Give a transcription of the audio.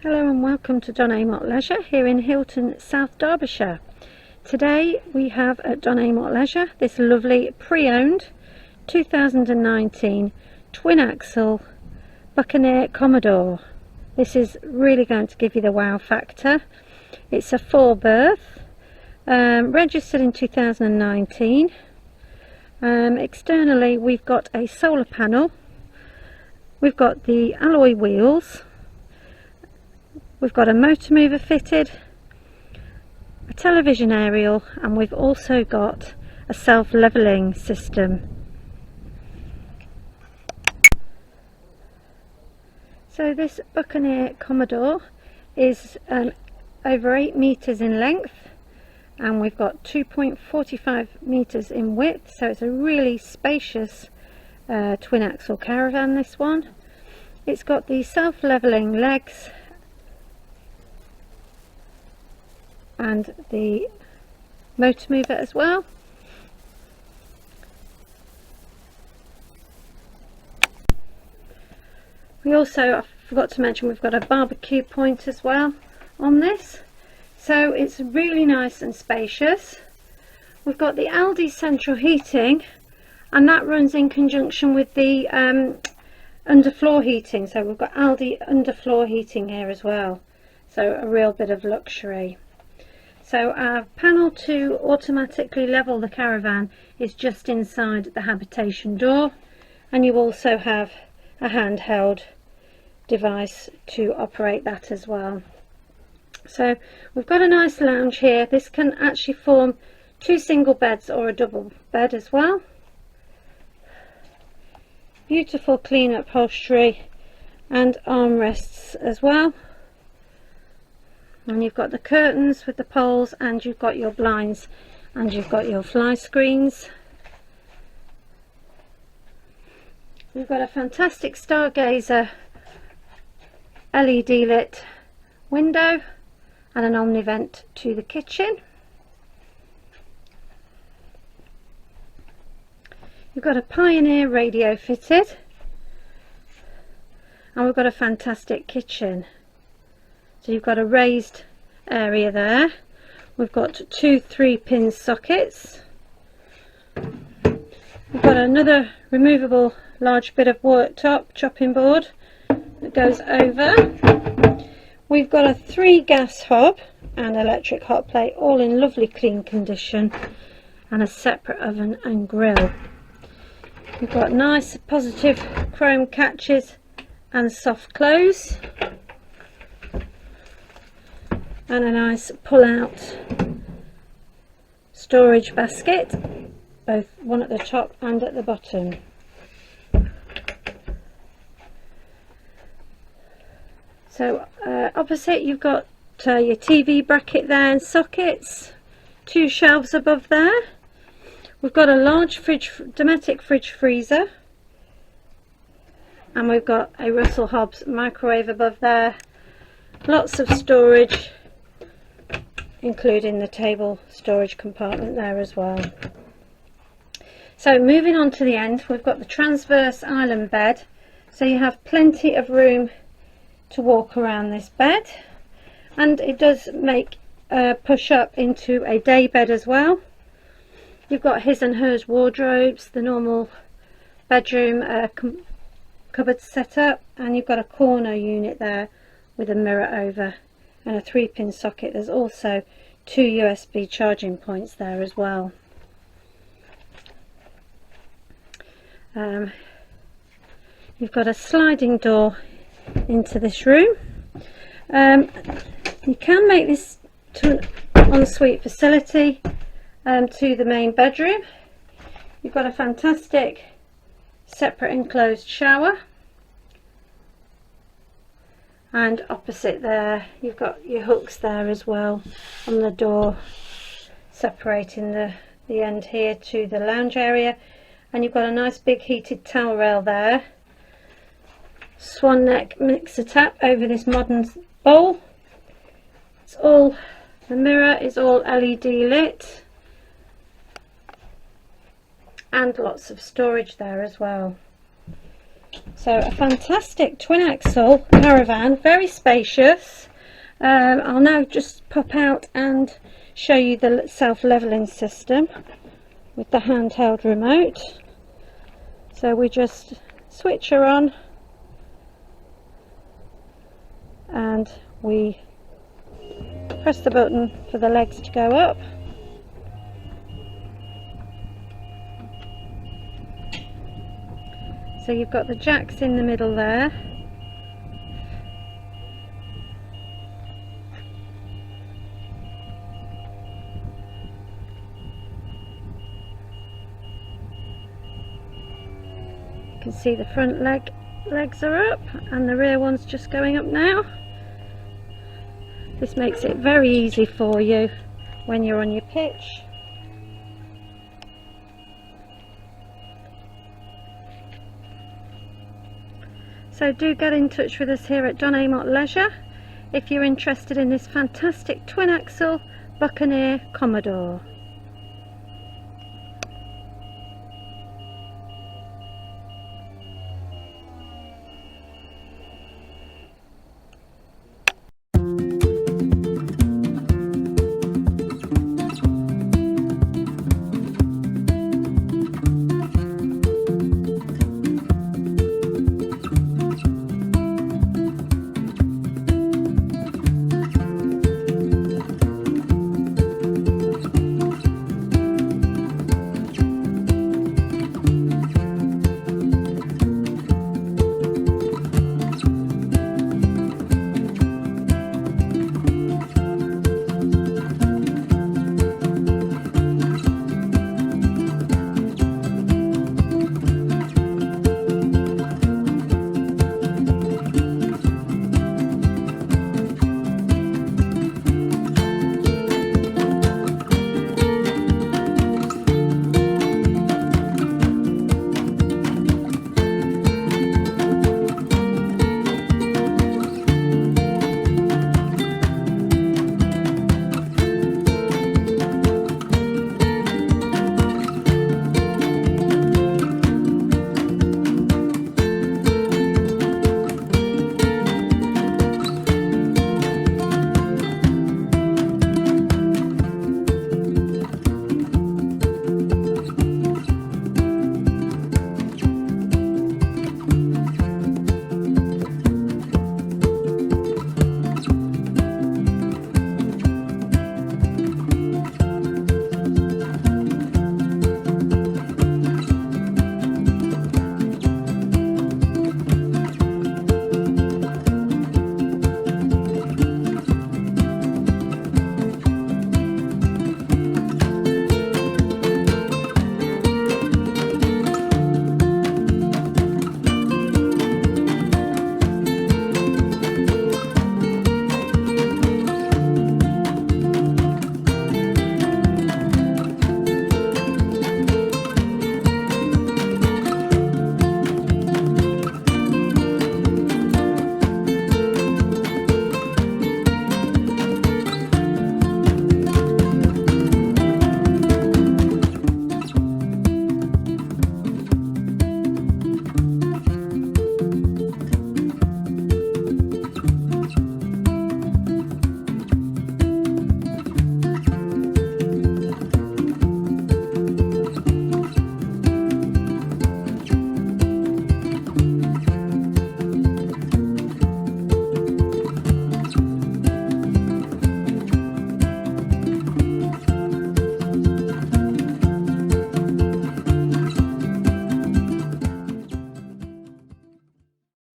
Hello and welcome to Don Amott Leisure here in Hilton, South Derbyshire. Today we have at Don Amott Leisure this lovely pre-owned 2019 twin axle Buccaneer Commodore. This is really going to give you the wow factor. It's a 4-berth, registered in 2019. Externally we've got a solar panel, we've got the alloy wheels, we've got a motor mover fitted, a television aerial, and we've also got a self-leveling system. So this Buccaneer Commodore is over 8 meters in length, and we've got 2.45 meters in width, so it's a really spacious twin axle caravan, this one. It's got the self-leveling legs and the motor mover as well. We also, I forgot to mention, we've got a barbecue point as well on this, so it's really nice and spacious. We've got the Alde central heating, and that runs in conjunction with the underfloor heating, so we've got Alde underfloor heating here as well, so a real bit of luxury. So our panel to automatically level the caravan is just inside the habitation door, and you also have a handheld device to operate that as well. So we've got a nice lounge here. This can actually form 2 single beds or a double bed as well. Beautiful clean upholstery and armrests as well. And you've got the curtains with the poles, and you've got your blinds, and you've got your fly screens. We've got a fantastic Stargazer LED lit window and an omnivent to the kitchen. You've got a Pioneer radio fitted, and we've got a fantastic kitchen. So you've got a raised area there. We've got 2 3-pin sockets. We've got another removable large bit of worktop chopping board that goes over. We've got a 3 gas hob and electric hot plate, all in lovely clean condition, and a separate oven and grill. We've got nice positive chrome catches and soft close, and a nice pull-out storage basket, both one at the top and at the bottom. So opposite you've got your TV bracket there and sockets, 2 shelves above there. We've got a large Dometic fridge freezer, and we've got a Russell Hobbs microwave above there. Lots of storage, including the table storage compartment there as well. So moving on to the end, we've got the transverse island bed, so you have plenty of room to walk around this bed, and it does make push up into a day bed as well. You've got his and hers wardrobes, the normal bedroom cupboard setup, and you've got a corner unit there with a mirror over and a 3-pin socket. There's also 2 USB charging points there as well. You've got a sliding door into this room. You can make this to an ensuite facility to the main bedroom. You've got a fantastic separate enclosed shower, and opposite there you've got your hooks there as well on the door, separating the end here to the lounge area, and you've got a nice big heated towel rail there. Swan neck mixer tap over this modern bowl. It's all, the mirror is all LED lit, and lots of storage there as well. So a fantastic twin axle caravan, very spacious. I'll now just pop out and show you the self-leveling system with the handheld remote. So we just switch her on and we press the button for the legs to go up. So you've got the jacks in the middle there. You can see the front legs are up and the rear one's just going up now. This makes it very easy for you when you're on your pitch. So do get in touch with us here at Don Amott Leisure if you're interested in this fantastic twin axle Buccaneer Commodore.